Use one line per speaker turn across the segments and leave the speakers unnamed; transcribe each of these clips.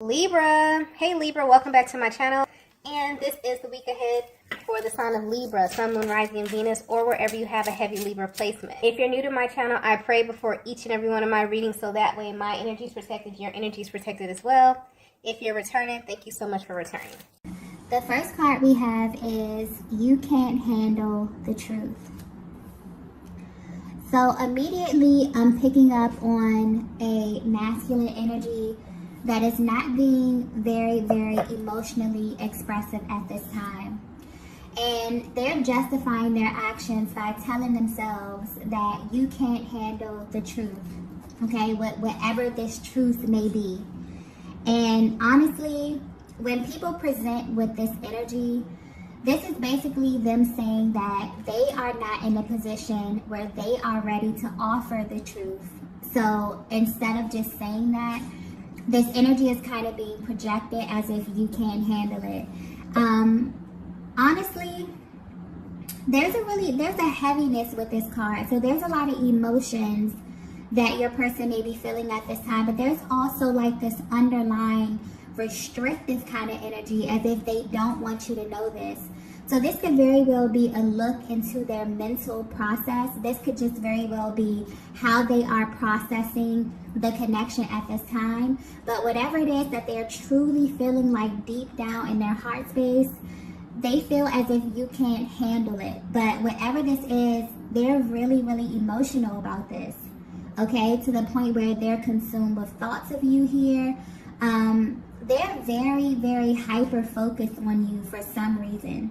Libra. Hey Libra, welcome back to my channel. And this is the week ahead for the sign of Libra, Sun, Moon, Rising, and Venus, or wherever you have a heavy Libra placement. If you're new to my channel, I pray before each and every one of my readings so that way my energy is protected, your energy is protected as well. If you're returning, thank you so much for returning.
The first card we have is You Can't Handle the Truth. So immediately I'm picking up on a masculine energy that is not being very emotionally expressive at this time. And they're justifying their actions by telling themselves that you can't handle the truth, okay, whatever this truth may be. And honestly, when people present with this energy, this is basically them saying that they are not in a position where they are ready to offer the truth. So instead of just saying that, this energy is kind of being projected as if you can't handle it. Honestly, there's a heaviness with this card. So there's a lot of emotions that your person may be feeling at this time, but there's also like this underlying restrictive kind of energy as if they don't want you to know this. So this could very well be a look into their mental process. This could just very well be how they are processing the connection at this time. But whatever it is that they're truly feeling like deep down in their heart space, they feel as if you can't handle it. But whatever this is, they're really emotional about this. Okay, to the point where they're consumed with thoughts of you here. They're very hyper focused on you for some reason.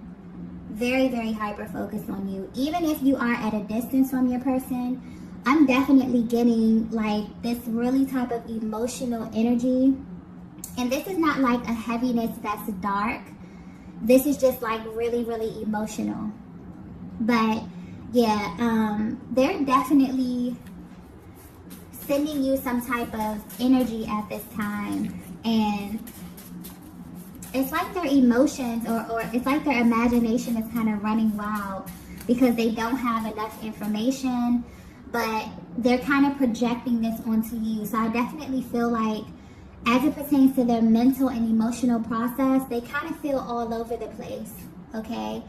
Very hyper focused on you. Even if you are at a distance from your person, I'm definitely getting like this really type of emotional energy. And this is not like a heaviness that's dark. This is just like really emotional. But yeah, they're definitely sending you some type of energy at this time. And it's like their emotions or it's like their imagination is kind of running wild because they don't have enough information, but they're kind of projecting this onto you. So I definitely feel like as it pertains to their mental and emotional process, they kind of feel all over the place, okay?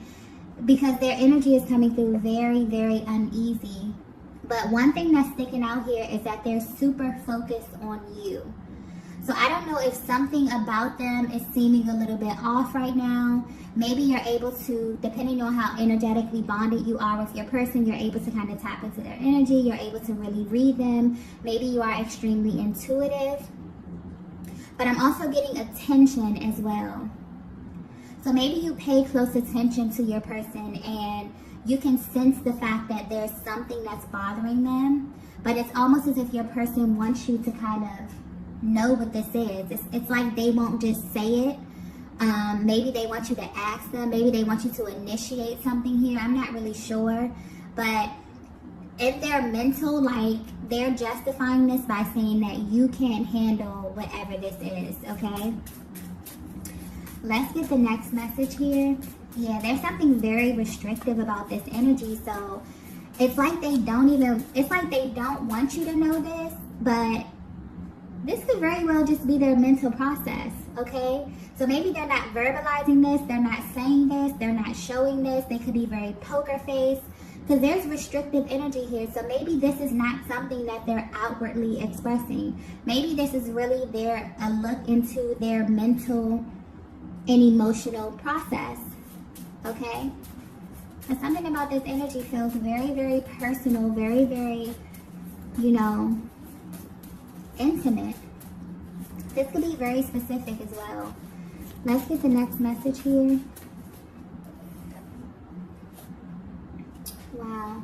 Because their energy is coming through very uneasy. But one thing that's sticking out here is that they're super focused on you. So I don't know if something about them is seeming a little bit off right now. Maybe you're able to, depending on how energetically bonded you are with your person, you're able to kind of tap into their energy. You're able to really read them. Maybe you are extremely intuitive. But I'm also getting attention as well. So maybe you pay close attention to your person and you can sense the fact that there's something that's bothering them. But it's almost as if your person wants you to kind of know what this is. It's like they won't just say it. Maybe they want you to ask them. Maybe they want you to initiate something here. I'm not really sure. But in their mental, like, they're justifying this by saying that you can't handle whatever this is, okay? Let's get the next message here. Yeah, there's something very restrictive about this energy. So it's like they don't want you to know this, but this could very well just be their mental process, okay? So maybe they're not verbalizing this, they're not saying this, they're not showing this. They could be very poker faced because there's restrictive energy here. So maybe this is not something that they're outwardly expressing. Maybe this is really a look into their mental and emotional process, okay? And something about this energy feels very personal, very, you know, intimate. This could be very specific as well. Let's get the next message here. Wow.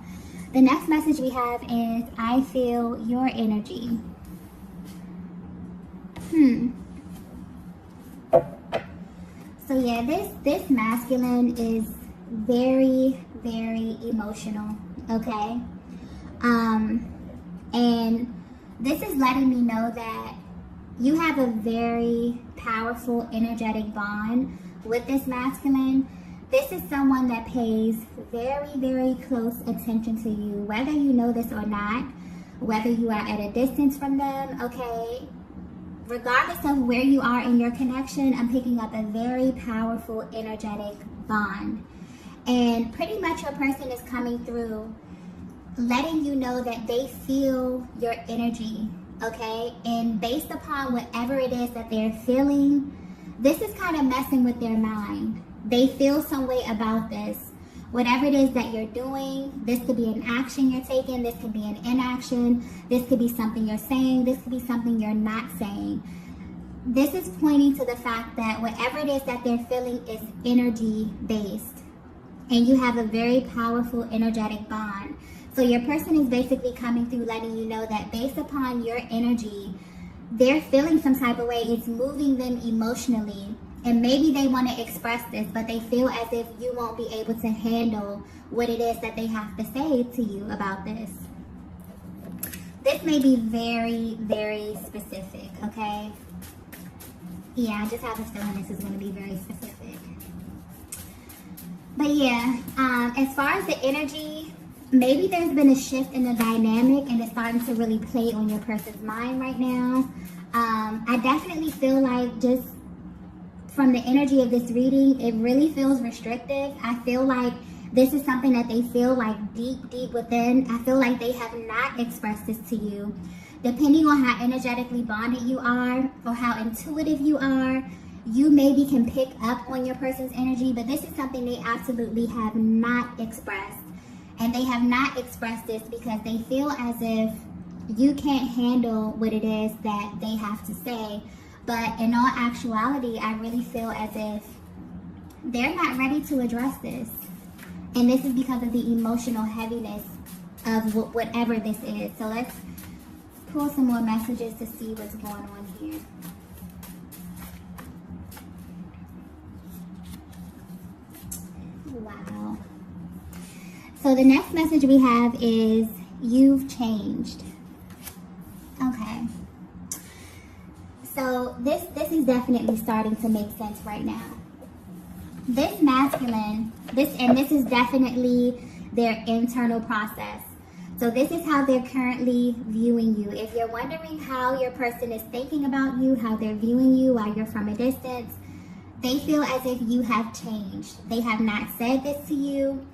The next message we have is I feel your energy. So yeah, this masculine is very emotional, okay? And this is letting me know that you have a very powerful energetic bond with this masculine. This is someone that pays very close attention to you, whether you know this or not, whether you are at a distance from them, okay? regardless of where you are in your connection, I'm picking up a very powerful energetic bond. And pretty much your person is coming through letting you know that they feel your energy, okay? And based upon whatever it is that they're feeling, this is kind of messing with their mind. They feel some way about this. Whatever it is that you're doing, this could be an action you're taking, this could be an inaction, this could be something you're saying, this could be something you're not saying. This is pointing to the fact that whatever it is that they're feeling is energy based. And you have a very powerful energetic bond. So your person is basically coming through letting you know that based upon your energy, they're feeling some type of way. It's moving them emotionally. And maybe they want to express this, but they feel as if you won't be able to handle what it is that they have to say to you about this. This may be very, very specific, okay? Yeah, I just have a feeling this is going to be very specific. But yeah, as far as the energy, maybe there's been a shift in the dynamic and it's starting to really play on your person's mind right now. I definitely feel like just from the energy of this reading, it really feels restrictive. I feel like this is something that they feel like deep within. I feel like they have not expressed this to you. Depending on how energetically bonded you are or how intuitive you are, you maybe can pick up on your person's energy, but this is something they absolutely have not expressed. And they have not expressed this because they feel as if you can't handle what it is that they have to say. But in all actuality, I really feel as if they're not ready to address this. And this is because of the emotional heaviness of whatever this is. So let's pull some more messages to see what's going on here. Wow. So the next message we have is, you've changed. Okay. So this is definitely starting to make sense right now. This masculine, this is definitely their internal process. So this is how they're currently viewing you. If you're wondering how your person is thinking about you, how they're viewing you while you're from a distance, they feel as if you have changed. They have not said this to you.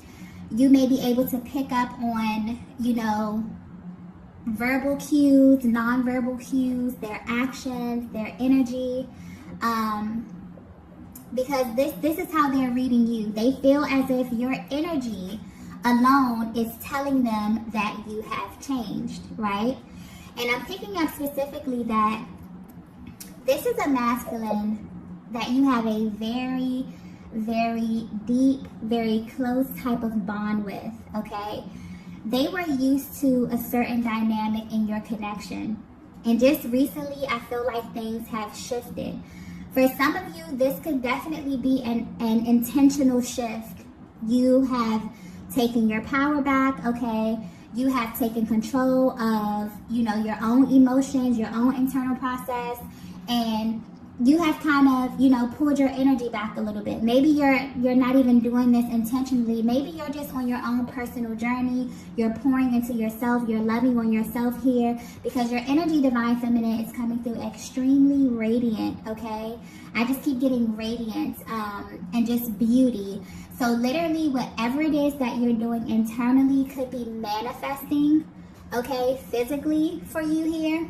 You may be able to pick up on, verbal cues, non-verbal cues, their actions, their energy, because this is how they're reading you. They feel as if your energy alone is telling them that you have changed, right? And I'm picking up specifically that this is a masculine that you have a very, very deep, very close type of bond with, okay? They were used to a certain dynamic in your connection. And just recently, I feel like things have shifted. For some of you, this could definitely be an intentional shift. You have taken your power back, okay? You have taken control of, your own emotions, your own internal process, and you have kind of, pulled your energy back a little bit. Maybe you're not even doing this intentionally. Maybe you're just on your own personal journey. You're pouring into yourself. You're loving on yourself here because your energy, divine feminine, is coming through extremely radiant, okay? I just keep getting radiance and just beauty. So literally whatever it is that you're doing internally could be manifesting, okay, physically for you here.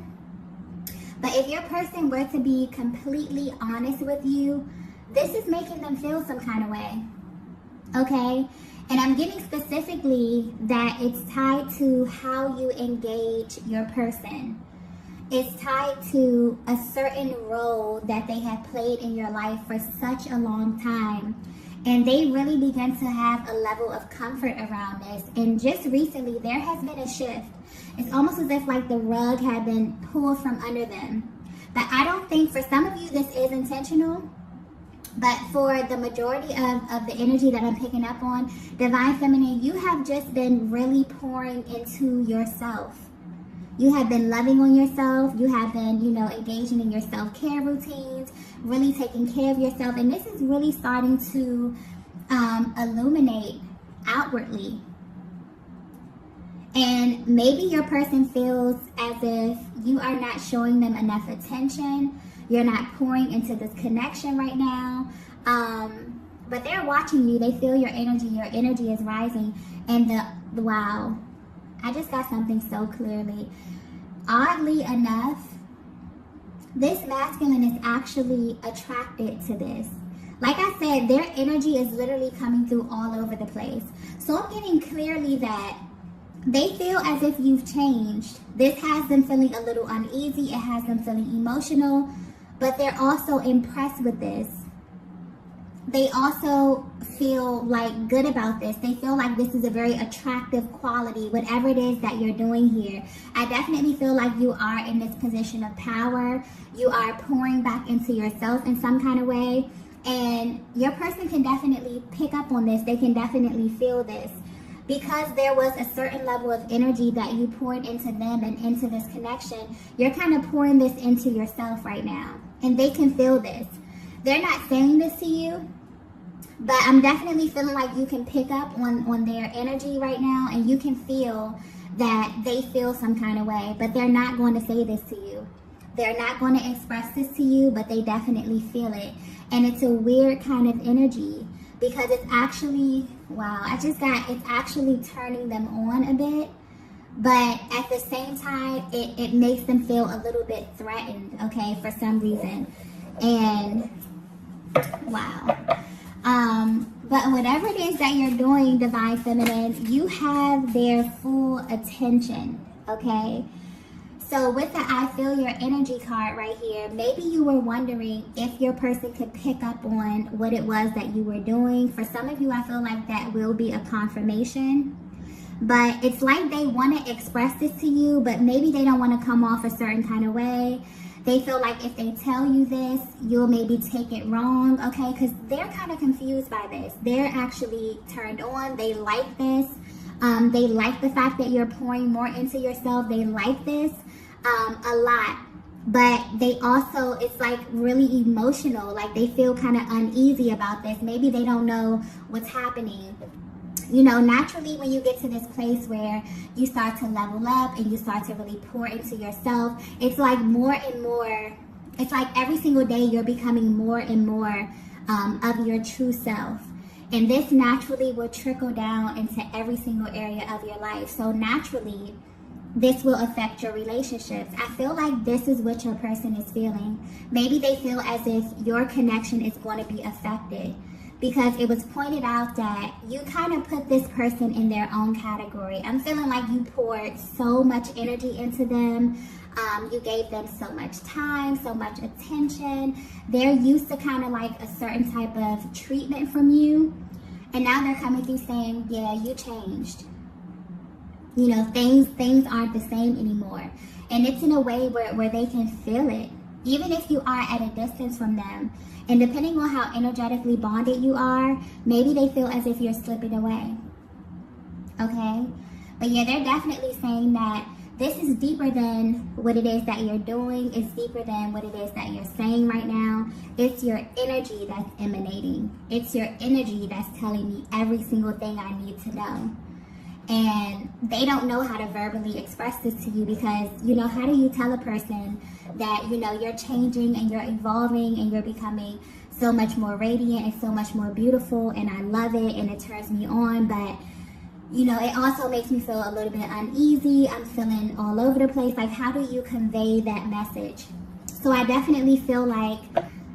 But if your person were to be completely honest with you, this is making them feel some kind of way, okay? And I'm getting specifically that it's tied to how you engage your person. It's tied to a certain role that they have played in your life for such a long time. And they really begin to have a level of comfort around this. And just recently, there has been a shift. It's almost as if like the rug had been pulled from under them. But I don't think, for some of you, this is intentional. But for the majority of the energy that I'm picking up on, divine feminine, you have just been really pouring into yourself. You have been loving on yourself. You have been, engaging in your self-care routines, really taking care of yourself. And this is really starting to illuminate outwardly. And maybe your person feels as if you are not showing them enough attention. You're not pouring into this connection right now. But they're watching you. They feel your energy. Your energy is rising. And wow, I just got something so clearly. Oddly enough, this masculine is actually attracted to this. Like I said, their energy is literally coming through all over the place. So I'm getting clearly that they feel as if you've changed. This has them feeling a little uneasy. It has them feeling emotional. But they're also impressed with this. They also feel like good about this. They feel like this is a very attractive quality, whatever it is that you're doing here. I definitely feel like you are in this position of power. You are pouring back into yourself in some kind of way. And your person can definitely pick up on this. They can definitely feel this. Because there was a certain level of energy that you poured into them and into this connection, you're kind of pouring this into yourself right now. And they can feel this. They're not saying this to you, but I'm definitely feeling like you can pick up on their energy right now, and you can feel that they feel some kind of way, but they're not going to say this to you. They're not going to express this to you, but they definitely feel it. And it's a weird kind of energy because it's actually, wow, it's actually turning them on a bit. But at the same time, it makes them feel a little bit threatened, okay, for some reason. And wow. But whatever it is that you're doing, Divine Feminine, you have their full attention, okay? So with the I Feel Your Energy card right here, maybe you were wondering if your person could pick up on what it was that you were doing. For some of you, I feel like that will be a confirmation. But it's like they want to express this to you, but maybe they don't want to come off a certain kind of way. They feel like if they tell you this, you'll maybe take it wrong, okay? Because they're kind of confused by this. They're actually turned on. They like this. They like the fact that you're pouring more into yourself. They like this a lot. But they also, it's like really emotional. Like they feel kind of uneasy about this. Maybe they don't know what's happening. You know, naturally when you get to this place where you start to level up and you start to really pour into yourself, it's like more and more, it's like every single day you're becoming more and more of your true self. And this naturally will trickle down into every single area of your life. So naturally, this will affect your relationships. I feel like this is what your person is feeling. Maybe they feel as if your connection is going to be affected. Because it was pointed out that you kind of put this person in their own category. I'm feeling like you poured so much energy into them. You gave them so much time, so much attention. They're used to kind of like a certain type of treatment from you. And now they're coming through saying, yeah, you changed. You know, things aren't the same anymore. And it's in a way where they can feel it. Even if you are at a distance from them. And depending on how energetically bonded you are, maybe they feel as if you're slipping away. Okay? But yeah, they're definitely saying that this is deeper than what it is that you're doing. It's deeper than what it is that you're saying right now. It's your energy that's emanating. It's your energy that's telling me every single thing I need to know. And they don't know how to verbally express this to you because, you know, how do you tell a person that, you know, you're changing and you're evolving and you're becoming so much more radiant and so much more beautiful and I love it and it turns me on, but, you know, it also makes me feel a little bit uneasy. I'm feeling all over the place. Like, how do you convey that message? So I definitely feel like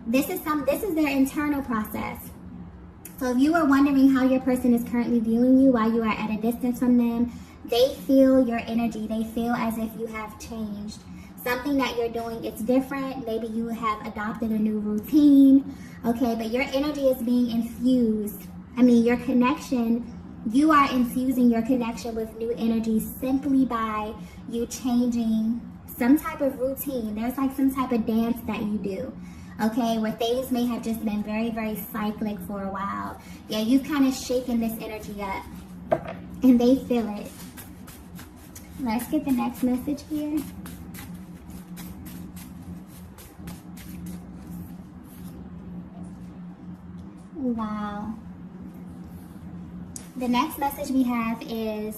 this is their internal process. So if you were wondering how your person is currently viewing you while you are at a distance from them, they feel your energy. They feel as if you have changed. Something that you're doing is different. Maybe you have adopted a new routine. Okay, but your energy is being infused. I mean, your connection, you are infusing your connection with new energy simply by you changing some type of routine. There's like some type of dance that you do. Okay, where things may have just been very, very cyclic for a while. Yeah, you've kind of shaken this energy up. And they feel it. Let's get the next message here. Wow. The next message we have is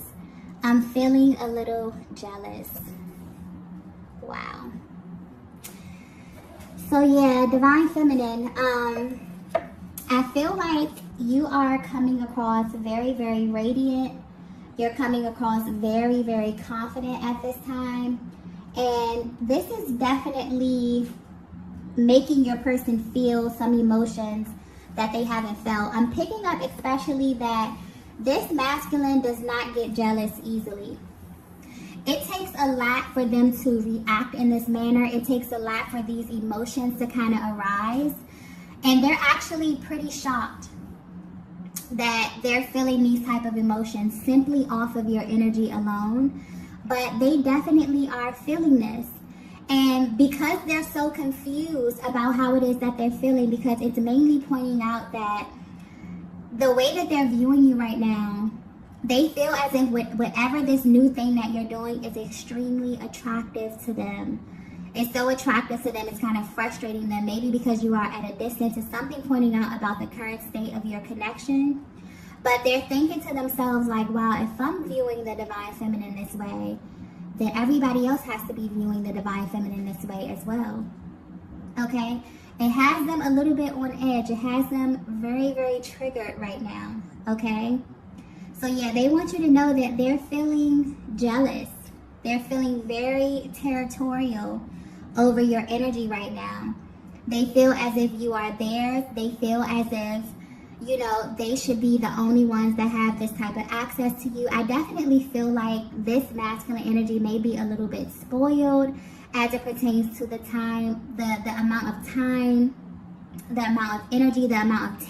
I'm feeling a little jealous. Wow. So yeah, Divine Feminine, I feel like you are coming across very, very radiant. You're coming across very, very confident at this time. And this is definitely making your person feel some emotions that they haven't felt. I'm picking up especially that this masculine does not get jealous easily. It takes a lot for them to react in this manner. It takes a lot for these emotions to kind of arise. And they're actually pretty shocked that they're feeling these type of emotions simply off of your energy alone. But they definitely are feeling this. And because they're so confused about how it is that they're feeling, because it's mainly pointing out that the way that they're viewing you right now, they feel as if whatever this new thing that you're doing is extremely attractive to them. It's so attractive to them, it's kind of frustrating them, maybe because you are at a distance. It's something pointing out about the current state of your connection. But they're thinking to themselves like, wow, if I'm viewing the Divine Feminine this way, then everybody else has to be viewing the Divine Feminine this way as well. Okay? It has them a little bit on edge. It has them very, very triggered right now. Okay? So yeah, they want you to know that they're feeling jealous. They're feeling very territorial over your energy right now. They feel as if you are theirs. They feel as if, you know, they should be the only ones that have this type of access to you. I definitely feel like this masculine energy may be a little bit spoiled as it pertains to the time, the amount of time, the amount of energy, the amount of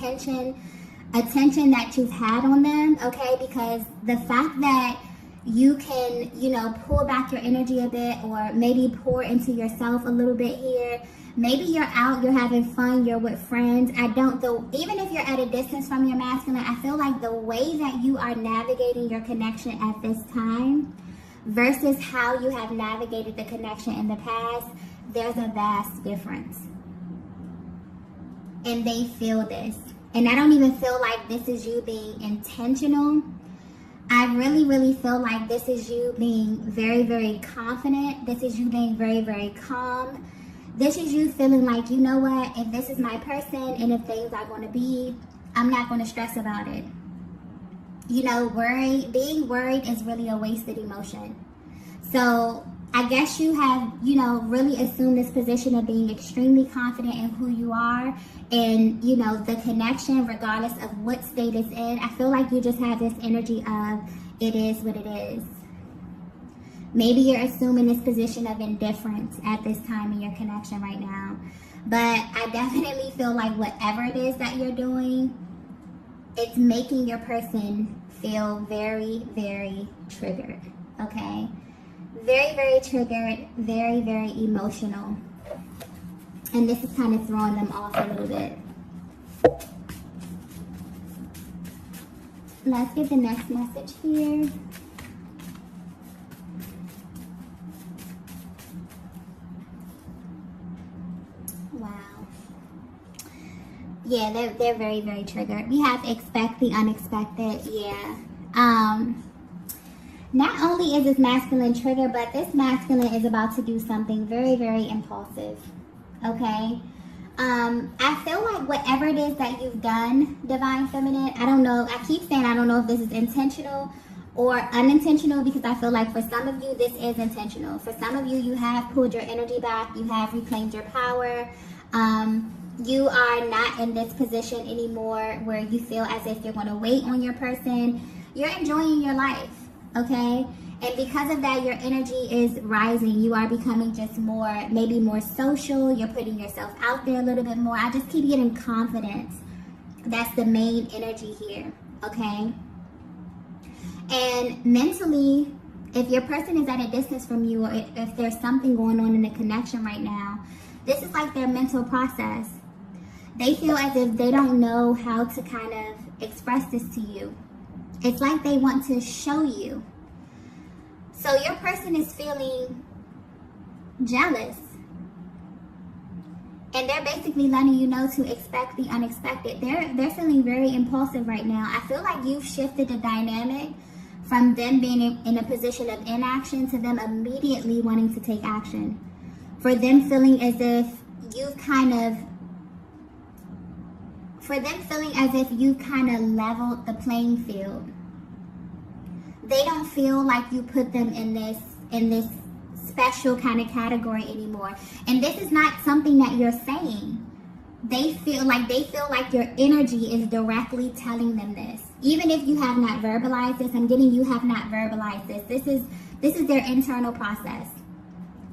attention that you've had on them, okay? Because the fact that you can, you know, pull back your energy a bit, or maybe pour into yourself a little bit here. Maybe you're out, you're having fun, you're with friends. Even if you're at a distance from your masculine, I feel like the way that you are navigating your connection at this time versus how you have navigated the connection in the past, there's a vast difference. And they feel this. And I don't even feel like this is you being intentional. I really, really feel like this is you being very, very confident. This is you being very, very calm. This is you feeling like, you know what, if this is my person and if things are going to be, I'm not going to stress about it. You know, being worried is really a wasted emotion. So I guess you have, you know, really assumed this position of being extremely confident in who you are and, you know, the connection regardless of what state it's in. I feel like you just have this energy of it is what it is. Maybe you're assuming this position of indifference at this time in your connection right now. But I definitely feel like whatever it is that you're doing, it's making your person feel very, very triggered, okay? Very, very triggered, very, very emotional. And this is kind of throwing them off a little bit. Let's get the next message here. Wow. Yeah, they're very, very triggered. We have expect the unexpected. Yeah. Not only is this masculine triggered, but this masculine is about to do something very, very impulsive. Okay? I feel like whatever it is that you've done, Divine Feminine, I don't know. I keep saying I don't know if this is intentional or unintentional, because I feel like for some of you, this is intentional. For some of you, you have pulled your energy back. You have reclaimed your power. You are not in this position anymore where you feel as if you're going to wait on your person. You're enjoying your life. Okay? And because of that, your energy is rising. You are becoming just more, maybe more social. You're putting yourself out there a little bit more. I just keep getting confidence. That's the main energy here. Okay? And mentally, if your person is at a distance from you, or if there's something going on in the connection right now, this is like their mental process. They feel as if they don't know how to kind of express this to you. It's like they want to show you. So your person is feeling jealous. And they're basically letting you know to expect the unexpected. They're feeling very impulsive right now. I feel like you've shifted the dynamic from them being in a position of inaction to them immediately wanting to take action. For them feeling as if you've kind of leveled the playing field. They don't feel like you put them in this special kind of category anymore. And this is not something that you're saying. They feel like your energy is directly telling them this. Even if you have not verbalized this, I'm getting you have not verbalized this. This is their internal process.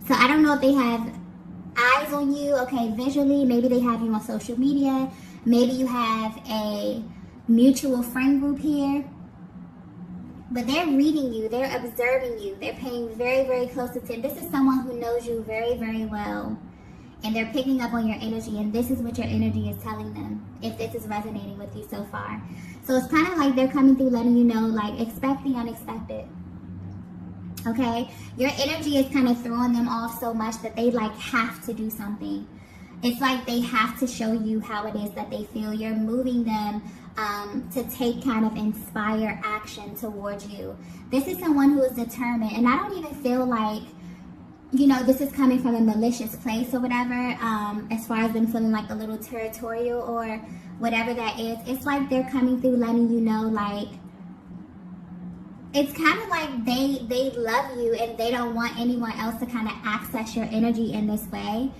So I don't know if they have eyes on you, okay, visually. Maybe they have you on social media. Maybe you have a mutual friend group here. But they're reading you. They're observing you. They're paying very, very close attention. This is someone who knows you very, very well. And they're picking up on your energy. And this is what your energy is telling them, if this is resonating with you so far. So it's kind of like they're coming through letting you know, like, expect the unexpected. Okay? Your energy is kind of throwing them off so much that they, like, have to do something. It's like they have to show you how it is that they feel. You're moving them to take kind of inspire action towards you. This is someone who is determined. And I don't even feel like, you know, this is coming from a malicious place or whatever, as far as them feeling like a little territorial or whatever that is. It's like they're coming through letting you know, like, it's kind of like they love you and they don't want anyone else to kind of access your energy in this way.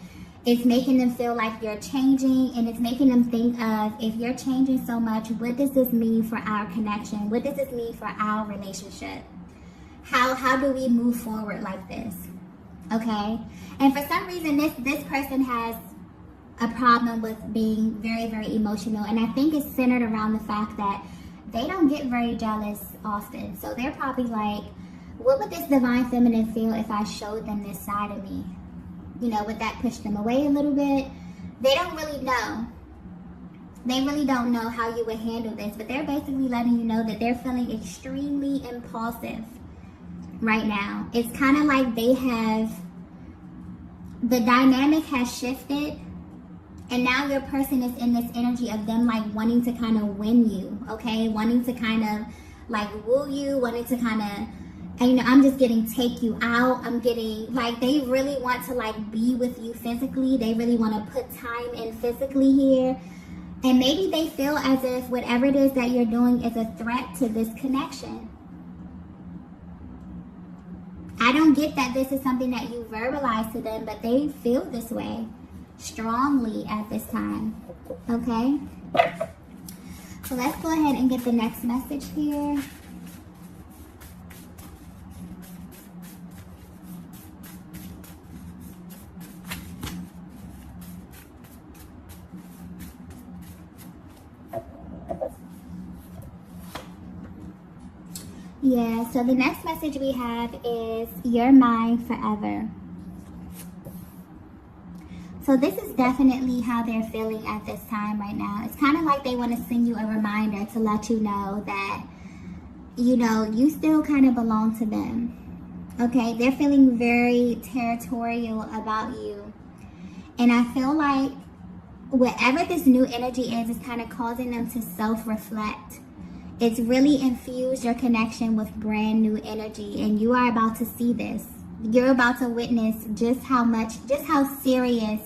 It's making them feel like you're changing, and it's making them think of, if you're changing so much, what does this mean for our connection? What does this mean for our relationship? How do we move forward like this? Okay? And for some reason, this person has a problem with being very, very emotional. And I think it's centered around the fact that they don't get very jealous often. So they're probably like, what would this divine feminine feel if I showed them this side of me? You know, would that push them away a little bit? They don't really know. They really don't know how you would handle this. But they're basically letting you know that they're feeling extremely impulsive right now. It's kind of like they have, the dynamic has shifted, and now your person is in this energy of them like wanting to kind of win you, okay? Wanting to kind of like woo you, wanting to kind of, and you know, I'm just getting take you out. I'm getting like, they really want to like be with you physically. They really want to put time in physically here. And maybe they feel as if whatever it is that you're doing is a threat to this connection. I don't get that this is something that you verbalize to them, but they feel this way strongly at this time. Okay? So let's go ahead and get the next message here. Yeah, so the next message we have is, you're mine forever. So this is definitely how they're feeling at this time right now. It's kind of like they want to send you a reminder to let you know that, you know, you still kind of belong to them. Okay, they're feeling very territorial about you. And I feel like whatever this new energy is kind of causing them to self-reflect. It's really infused your connection with brand new energy, and you are about to see this. You're about to witness just how serious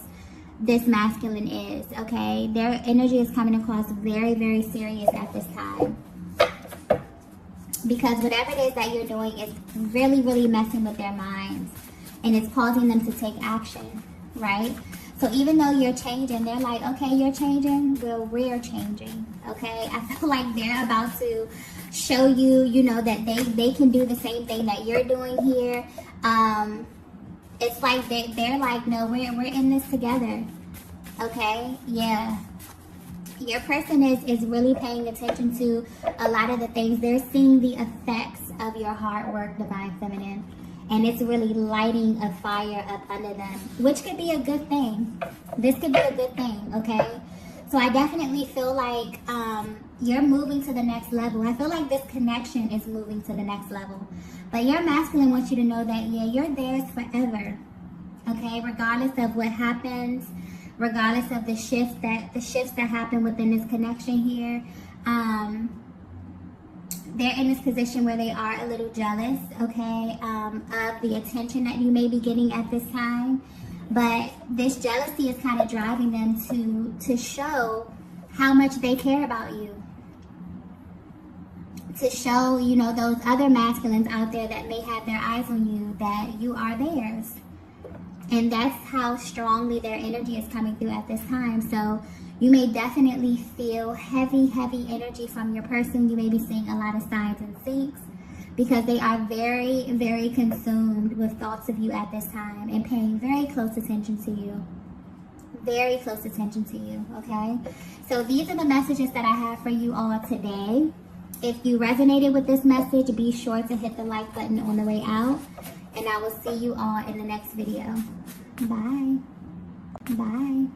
this masculine is, okay? Their energy is coming across very, very serious at this time. Because whatever it is that you're doing is really, really messing with their minds, and it's causing them to take action, right? So even though you're changing, they're like, okay, you're changing, well, we're changing, okay? I feel like they're about to show you, you know, that they can do the same thing that you're doing here. It's like they're like, no, we're in this together, okay? Yeah. Your person is really paying attention to a lot of the things. They're seeing the effects of your hard work, Divine Feminine. And it's really lighting a fire up under them, which could be a good thing. This could be a good thing, okay? So I definitely feel like you're moving to the next level. I feel like this connection is moving to the next level. But your masculine wants you to know that, yeah, you're theirs forever, okay? Regardless of what happens, regardless of the shifts that happen within this connection here. they're in this position where they are a little jealous, okay, of the attention that you may be getting at this time. But this jealousy is kind of driving them to show how much they care about you. To show, you know, those other masculines out there that may have their eyes on you, that you are theirs. And that's how strongly their energy is coming through at this time. So you may definitely feel heavy energy from your person. You may be seeing a lot of signs and syncs because they are very, very consumed with thoughts of you at this time and paying very close attention to you. Very close attention to you, okay? So these are the messages that I have for you all today. If you resonated with this message, be sure to hit the like button on the way out. And I will see you all in the next video. Bye. Bye.